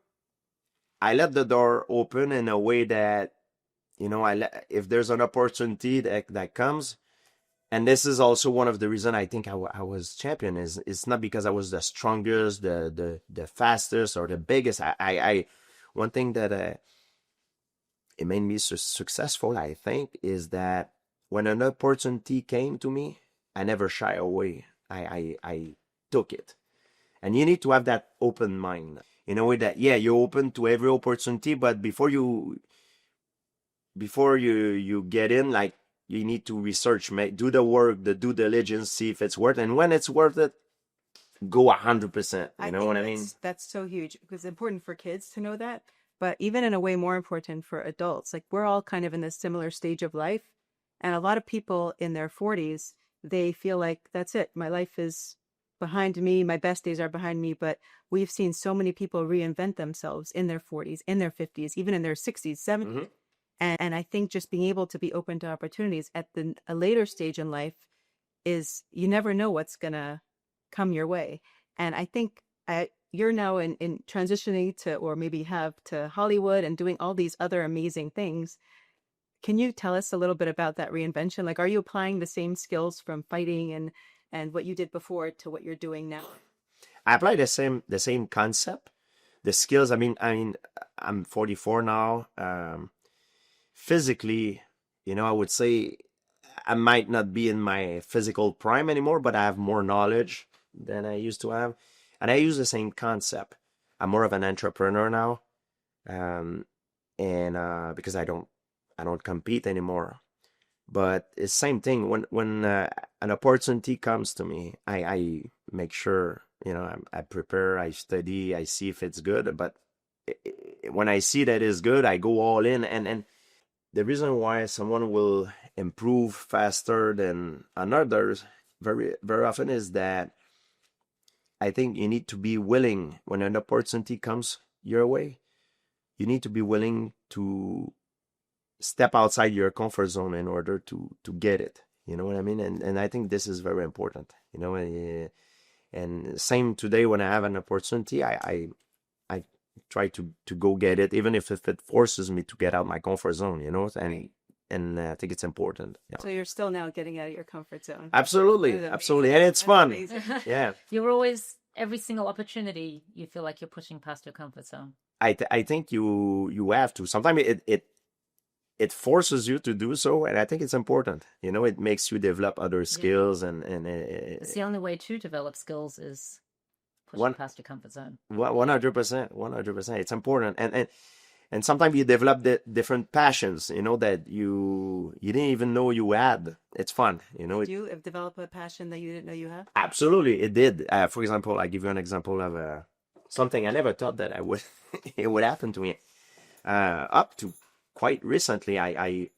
I let the door open in a way that, if there's an opportunity that comes, and this is also one of the reasons I think I was champion, is it's not because I was the strongest, the fastest, or the biggest. One thing that it made me successful, I think, is that when an opportunity came to me, I never shy away. I took it. And you need to have that open mind in a way that, yeah, you're open to every opportunity, but before you get in, like, you need to research, do the work, the due diligence, see if it's worth it. And when it's worth it, go 100%. You know what I mean? That's so huge, because it's important for kids to know that, but even in a way more important for adults. Like, we're all kind of in this similar stage of life, and a lot of people in their 40s, they feel like that's it. My life is behind me. My best days are behind me. But we've seen so many people reinvent themselves in their 40s, in their 50s, even in their 60s, 70s. Mm-hmm. And I think just being able to be open to opportunities at a later stage in life is, you never know what's going to come your way. And I think you're now in transitioning to, or maybe have to, Hollywood and doing all these other amazing things. Can you tell us a little bit about that reinvention? Like, are you applying the same skills from fighting and what you did before to what you're doing now? I apply the same concept, the skills. I mean, I'm 44 now. Physically, I would say I might not be in my physical prime anymore, but I have more knowledge than I used to have. And I use the same concept. I'm more of an entrepreneur now. And because I don't compete anymore. But it's the same thing. When an opportunity comes to me, I make sure, I prepare, I study, I see if it's good. But when I see that it's good, I go all in. And the reason why someone will improve faster than another very, very often is that I think you need to be willing, when an opportunity comes your way, you need to be willing to step outside your comfort zone in order to get it. You know what I mean? And I think this is very important, and same today, when I have an opportunity, I try to go get it, even if it forces me to get out my comfort zone, and I think it's important. Yeah. So you're still now getting out of your comfort zone. Absolutely. And it's fun. Yeah. You're always, every single opportunity, you feel like you're pushing past your comfort zone. I think you have to. Sometimes it forces you to do so, and I think it's important. It makes you develop other skills, and it's the only way to develop skills is pushing past your comfort zone. 100%. It's important, and sometimes you develop the different passions, that you didn't even know you had. It's fun, Did you develop a passion that you didn't know you had? Absolutely, it did. For example, I give you an example of something I never thought that it would happen to me. Up to quite recently, I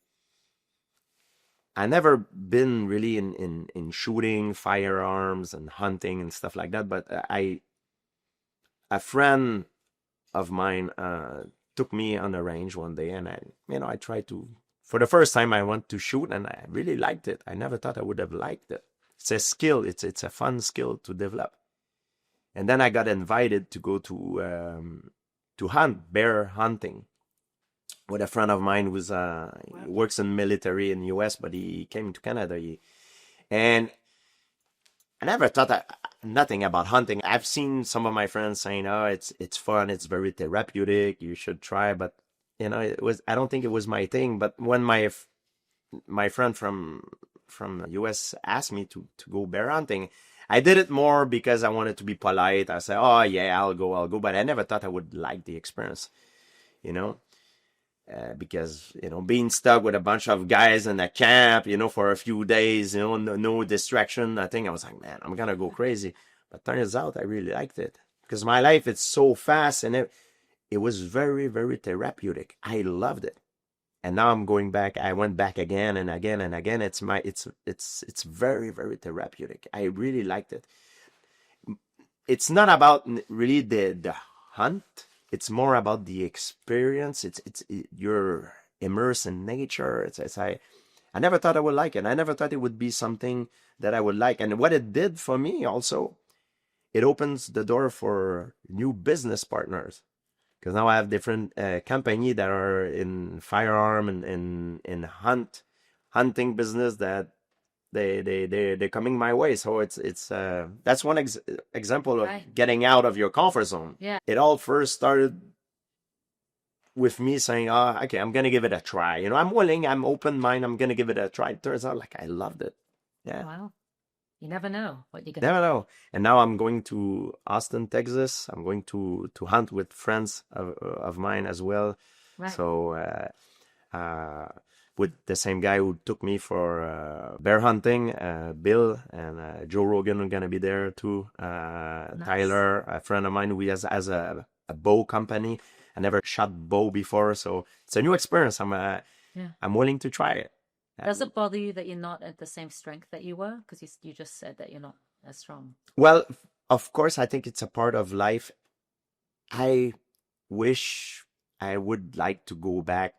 I never been really in shooting firearms and hunting and stuff like that. But a friend of mine took me on the range one day, and I tried to. For the first time, I went to shoot, and I really liked it. I never thought I would have liked it. It's a skill. It's a fun skill to develop. And then I got invited to go to hunt, bear hunting, with a friend of mine who's works in military in the US, but he came to Canada. And I never thought nothing about hunting. I've seen some of my friends saying, "Oh, it's fun. It's very therapeutic. You should try." But I don't think it was my thing. But when my friend from the US asked me to go bear hunting, I did it more because I wanted to be polite. I said, "Oh yeah, I'll go." But I never thought I would like the experience, because being stuck with a bunch of guys in a camp, for a few days, no distraction. I think I was like, man, I'm gonna go crazy. But turns out I really liked it because my life is so fast, and it was very, very therapeutic. I loved it, and now I'm going back. I went back again and again and again. It's very, very therapeutic. I really liked it. It's not about really the hunt. It's more about the experience. You're immersed in nature. I never thought I would like it. I never thought it would be something that I would like. And what it did for me also, it opens the door for new business partners. Because now I have different companies that are in firearm and in hunting business that they're coming my way. So it's that's one example of getting out of your comfort zone. Yeah. It all first started with me saying, "Oh, okay, I'm gonna give it a try. I'm willing, I'm open minded, I'm gonna give it a try." It turns out like I loved it. Yeah. Wow. You never know what you're Never know. And now I'm going to Austin, Texas. I'm going to hunt with friends of mine as well. Right. So with the same guy who took me for bear hunting, Bill, and Joe Rogan are gonna be there too. Nice. Tyler, a friend of mine who has a bow company. I never shot bow before, so it's a new experience. I'm willing to try it. Does it bother you that you're not at the same strength that you were? Because you just said that you're not as strong. Well, of course, I think it's a part of life. I wish I would like to go back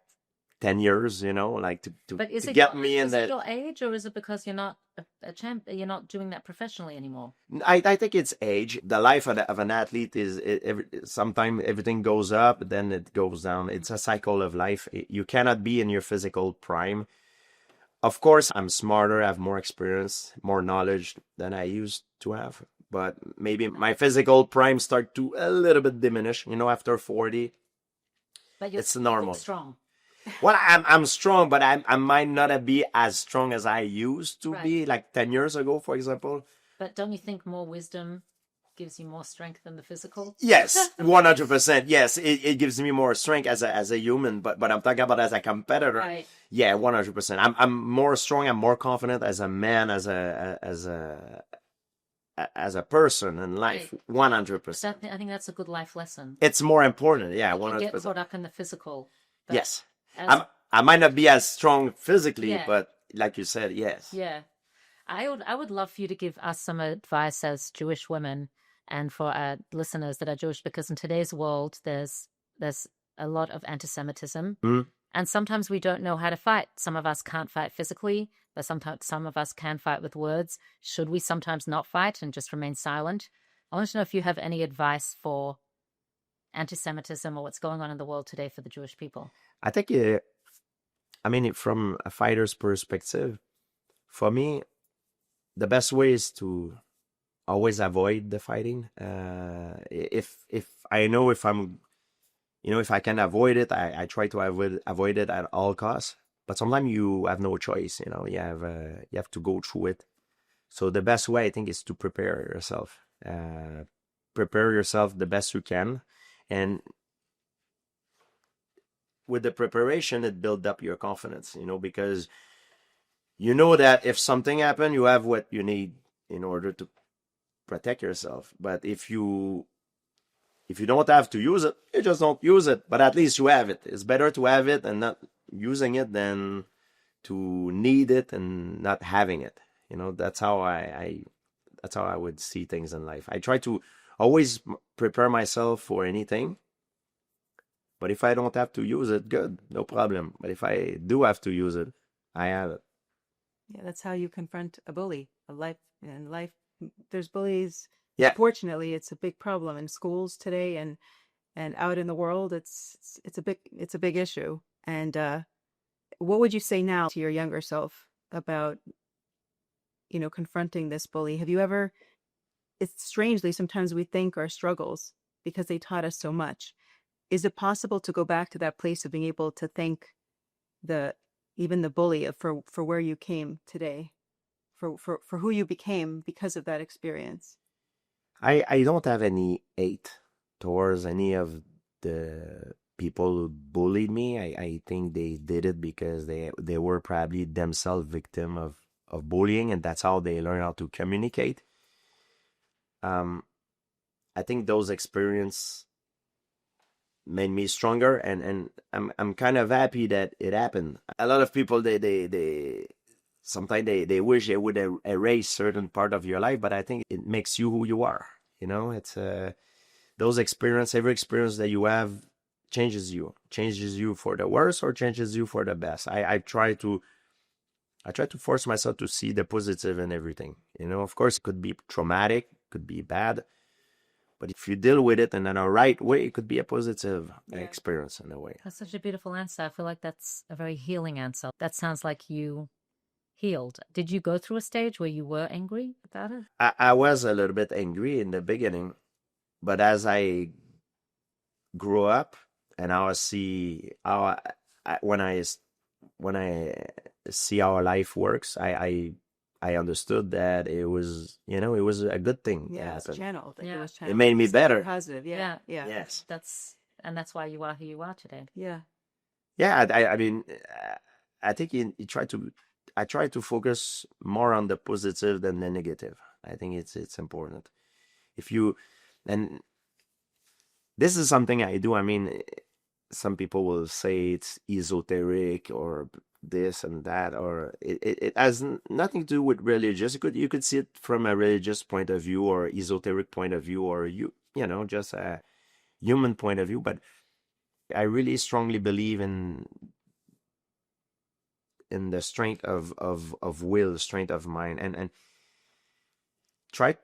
10 years, like to But is to it get me in is that. it your age, or is it because you're not a champ? You're not doing that professionally anymore. I think it's age. The life of an athlete is sometimes everything goes up, then it goes down. It's a cycle of life. You cannot be in your physical prime. Of course, I'm smarter, I have more experience, more knowledge than I used to have. But maybe my physical prime start to a little bit diminish, after 40. But you're It's normal. strong. Well, I'm strong, but I might not be as strong as I used to Right. be, like 10 years ago, for example. But don't you think more wisdom gives you more strength than the physical? Yes, 100%. Yes, it gives me more strength as a human, but I'm talking about as a competitor. Right. Yeah, 100%. I'm more strong. I'm more confident as a man, as a person in life. 100%. I think that's a good life lesson. It's more important. Yeah, You get 100%. caught up in the physical. But Yes, as- I might not be as strong physically, Yeah. but like you said, yes. Yeah. I would love for you to give us some advice as Jewish women and for our listeners that are Jewish, because in today's world, there's a lot of anti-Semitism. Mhm. And sometimes we don't know how to fight. Some of us can't fight physically, but sometimes some of us can fight with words. Should we sometimes not fight and just remain silent? I want to know if you have any advice for anti-Semitism or what's going on in the world today for the Jewish people. I think, from a fighter's perspective, for me, the best way is to always avoid the fighting. If I know if I'm, if I can avoid it, I try to avoid it at all costs. But sometimes you have no choice. You have to go through it. So the best way, I think, is to prepare yourself. Prepare yourself the best you can, and with the preparation, it builds up your confidence. Because you know that if something happens, you have what you need in order to protect yourself. But if you don't have to use it, you just don't use it. But at least you have it. It's better to have it and not using it than to need it and not having it. You know, that's how that's how I would see things in life. I try to always prepare myself for anything. But if I don't have to use it, good, no problem. But if I do have to use it, I have it. Yeah, that's how you confront a bully. A life in life, there's bullies. Yeah. Unfortunately, it's a big problem in schools today, and out in the world. It's a big issue. And what would you say now to your younger self about, confronting this bully? Have you ever? It's strangely sometimes we think our struggles because they taught us so much. Is it possible to go back to that place of being able to thank even the bully for where you came today, for who you became because of that experience? I don't have any hate towards any of the people who bullied me. I think they did it because they were probably themselves victim of bullying, and that's how they learn how to communicate. I think those experiences made me stronger, and I'm kind of happy that it happened. A lot of people they sometimes they wish they would erase certain part of your life, but I think it makes you who you are. You know, it's those experience, every experience that you have changes you for the worse or changes you for the best. I try to force myself to see the positive in everything. You know, of course, it could be traumatic, could be bad, but if you deal with it in a right way, it could be a positive experience in a way. That's such a beautiful answer. I feel like that's a very healing answer. That sounds like you healed. Did you go through a stage where you were angry about it? I was a little bit angry in the beginning, but as I grew up and I see how when I see how life works, I understood that it was a good thing. Yeah, it's channeled. Yeah. It was channeled. It made me better. Positive. Yeah. Yes. That's why you are who you are today. Yeah. Yeah. I mean, I think I try to focus more on the positive than the negative. I think it's important. And this is something I do. I mean, some people will say it's esoteric or this and that, or it has nothing to do with religious. You could see it from a religious point of view or esoteric point of view, or just a human point of view. But I really strongly believe in the strength of will, strength of mind, and try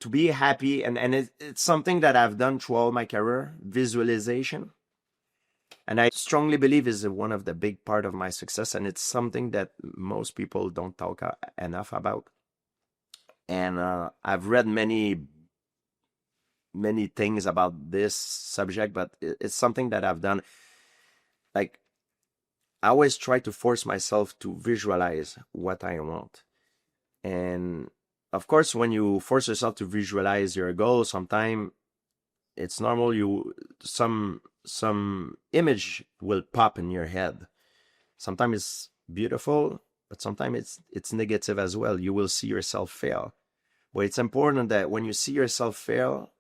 to be happy. And it's something that I've done throughout my career, visualization. And I strongly believe is one of the big part of my success, and it's something that most people don't talk enough about. And I've read many things about this subject, but it's something that I've done. Like, I always try to force myself to visualize what I want. And of course, when you force yourself to visualize your goal, sometimes it's normal. Some image will pop in your head. Sometimes it's beautiful, but sometimes it's negative as well. You will see yourself fail. But it's important that when you see yourself fail,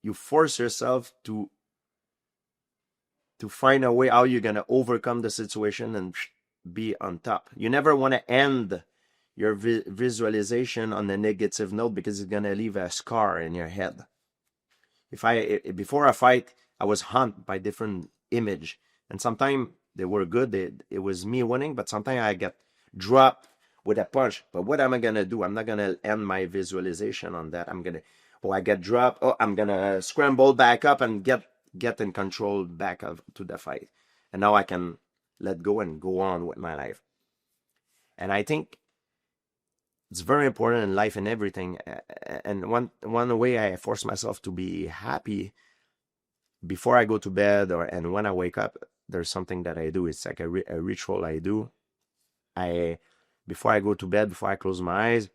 you force yourself to find a way how you're going to overcome the situation and be on top. You never want to end your visualization on a negative note, because it's going to leave a scar in your head. Before a fight, I was haunted by different image, and sometimes they were good. It was me winning, but sometimes I get dropped with a punch. But what am I gonna do? I'm not gonna end my visualization on that. I get dropped. Oh, I'm gonna scramble back up and get in control back to the fight, and now I can let go and go on with my life. And I think it's very important in life and everything. And one way I force myself to be happy before I go to bed and when I wake up, there's something that I do. It's like a ritual I do. Before I go to bed, before I close my eyes,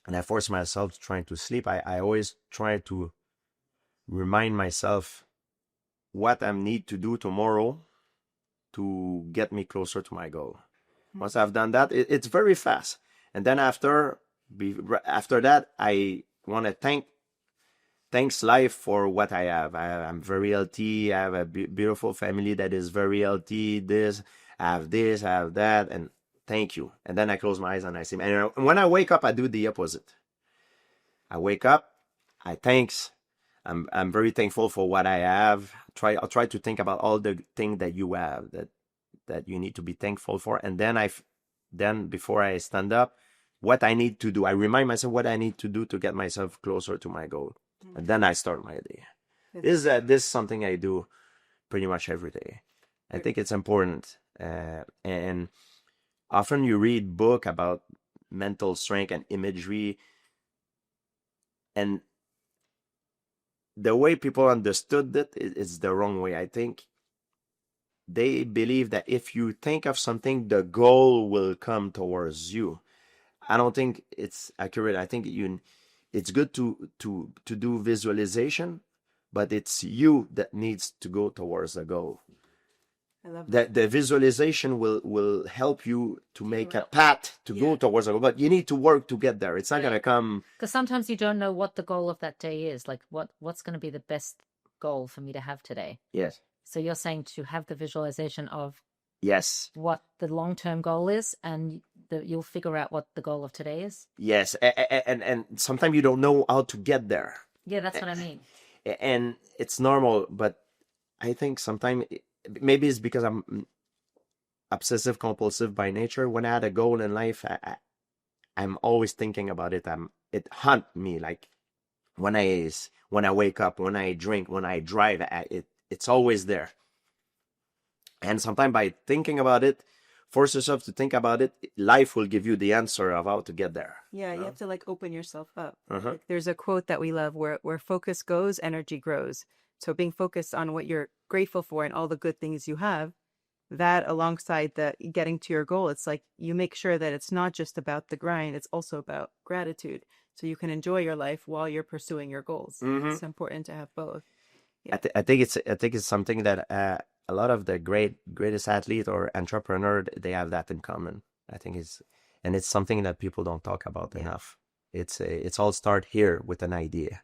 and I force myself to try to sleep, I always try to remind myself what I need to do tomorrow to get me closer to my goal. Once I've done that, it's very fast. And then after that, I want to thanks life for what I have. I'm very healthy. I have a beautiful family that is very healthy. I have that. And thank you. And then I close my eyes and I say, and when I wake up, I do the opposite. I wake up, I thanks. I'm very thankful for what I have. I'll try to think about all the things that you have that you need to be thankful for. And then before I stand up, what I need to do. I remind myself what I need to do to get myself closer to my goal. And then I start my day. This is something I do pretty much every day. I think it's important. And often you read book about mental strength and imagery, and the way people understood it is the wrong way. I think they believe that if you think of something, the goal will come towards you. I don't think it's accurate. I think it's good to do visualization, but it's you that needs to go towards the goal. I love that. The visualization will help you to make a path to go towards a goal, but you need to work to get there. It's not going to come. Because sometimes you don't know what the goal of that day is. Like what's going to be the best goal for me to have today. Yes. So you're saying to have the visualization of Yes. what the long-term goal is, and you'll figure out what the goal of today is. Yes. And sometimes you don't know how to get there. Yeah, that's what I mean. And it's normal, but I think sometimes maybe it's because I'm obsessive compulsive by nature. When I had a goal in life, I'm always thinking about it. It haunt me. Like when I wake up, when I drink, when I drive, it's always there. And sometimes by thinking about it, force yourself to think about it, life will give you the answer of how to get there. Yeah, you have to like open yourself up. Uh-huh. There's a quote that we love where focus goes, energy grows. So being focused on what you're grateful for and all the good things you have, that alongside the getting to your goal, it's like you make sure that it's not just about the grind, it's also about gratitude. So you can enjoy your life while you're pursuing your goals. Mm-hmm. It's important to have both. Yeah. I think it's something that a lot of the greatest athlete or entrepreneur, they have that in common. I think it's something that people don't talk about enough. It's all start here with an idea.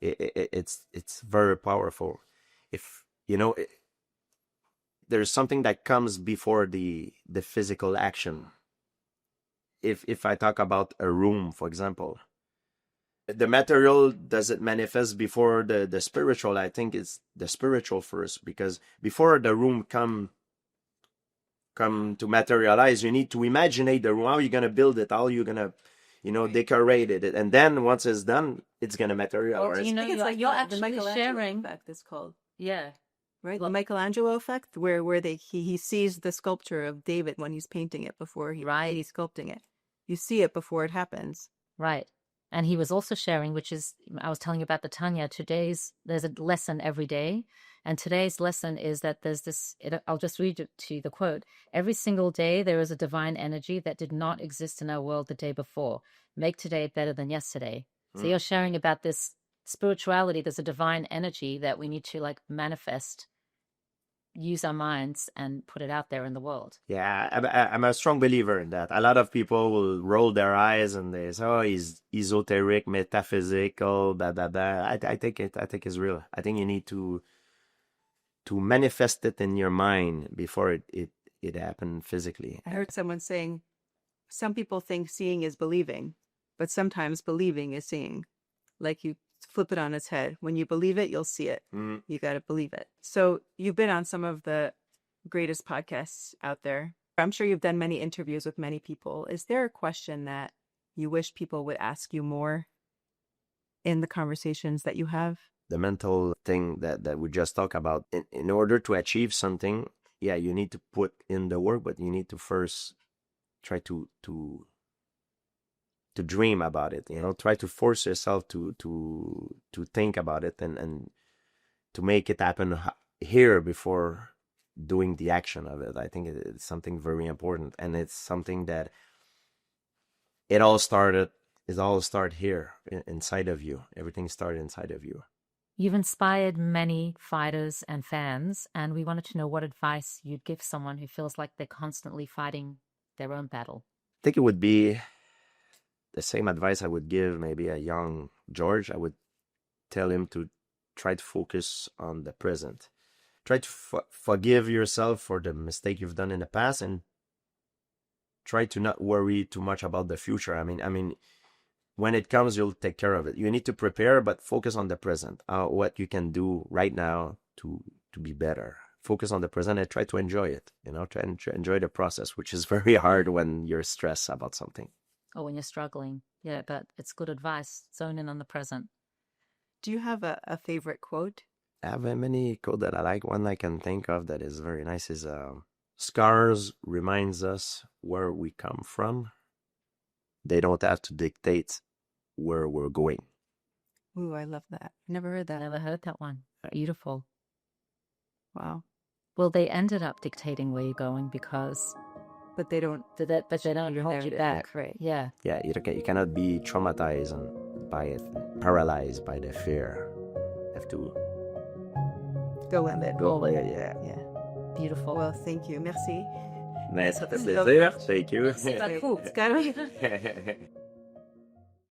It's very powerful. If there's something that comes before the physical action. If I talk about a room, for example, the material doesn't manifest before the spiritual. I think it's the spiritual first, because before the room come to materialize, you need to imagine the room, how you're gonna build it, how you're gonna decorate it, and then once it's done, it's gonna materialize. Well, I think it's like you're the actually Michelangelo sharing. effect, it's called. Yeah. Right, Well- the Michelangelo effect, where he sees the sculpture of David when he's painting it before he's sculpting it. You see it before it happens. Right. And he was also sharing, which is, I was telling you about the Tanya, there's a lesson every day. And today's lesson is that there's this, I'll just read it to you, the quote. Every single day, there is a divine energy that did not exist in our world the day before. Make today better than yesterday. So you're sharing about this spirituality. There's a divine energy that we need to manifest, use our minds and put it out there in the world. Yeah, I'm a strong believer in that. A lot of people will roll their eyes and they say, "Oh, he's esoteric, metaphysical, blah blah blah." I think it's real. I think you need to manifest it in your mind before it happened physically. I heard someone saying, some people think seeing is believing, but sometimes believing is seeing. Like you flip it on its head. When you believe it, you'll see it. Mm. You got to believe it. So you've been on some of the greatest podcasts out there. I'm sure you've done many interviews with many people. Is there a question that you wish people would ask you more in the conversations that you have? The mental thing that we just talked about. In order to achieve something, yeah, you need to put in the work, but you need to first try to dream about it. Try to force yourself to think about it and to make it happen here before doing the action of it. I think it's something very important, and it's something that it all start here inside of you. Everything started inside of you. You've inspired many fighters and fans, and we wanted to know what advice you'd give someone who feels like they're constantly fighting their own battle. I think it would be the same advice I would give maybe a young George. I would tell him to try to focus on the present. Try to forgive yourself for the mistake you've done in the past, and try to not worry too much about the future. I mean, when it comes, you'll take care of it. You need to prepare, but focus on the present. What you can do right now to be better. Focus on the present and try to enjoy it. Try and enjoy the process, which is very hard when you're stressed about something. Or when you're struggling. Yeah, but it's good advice. Zone in on the present. Do you have a favorite quote? I have many quotes that I like. One I can think of that is very nice is scars reminds us where we come from. They don't have to dictate where we're going. Ooh, I love that. Never heard that. Never heard that one. Beautiful. Wow. Well, they ended up dictating where you're going because... But they don't... But they don't hold you back. Right. Yeah. Yeah, you cannot be traumatized by it, paralyzed by the fear. You have to... Go with it. Go with it, yeah. Beautiful. Well, thank you. Merci. Mais ça fait plaisir. Thank you. Merci beaucoup.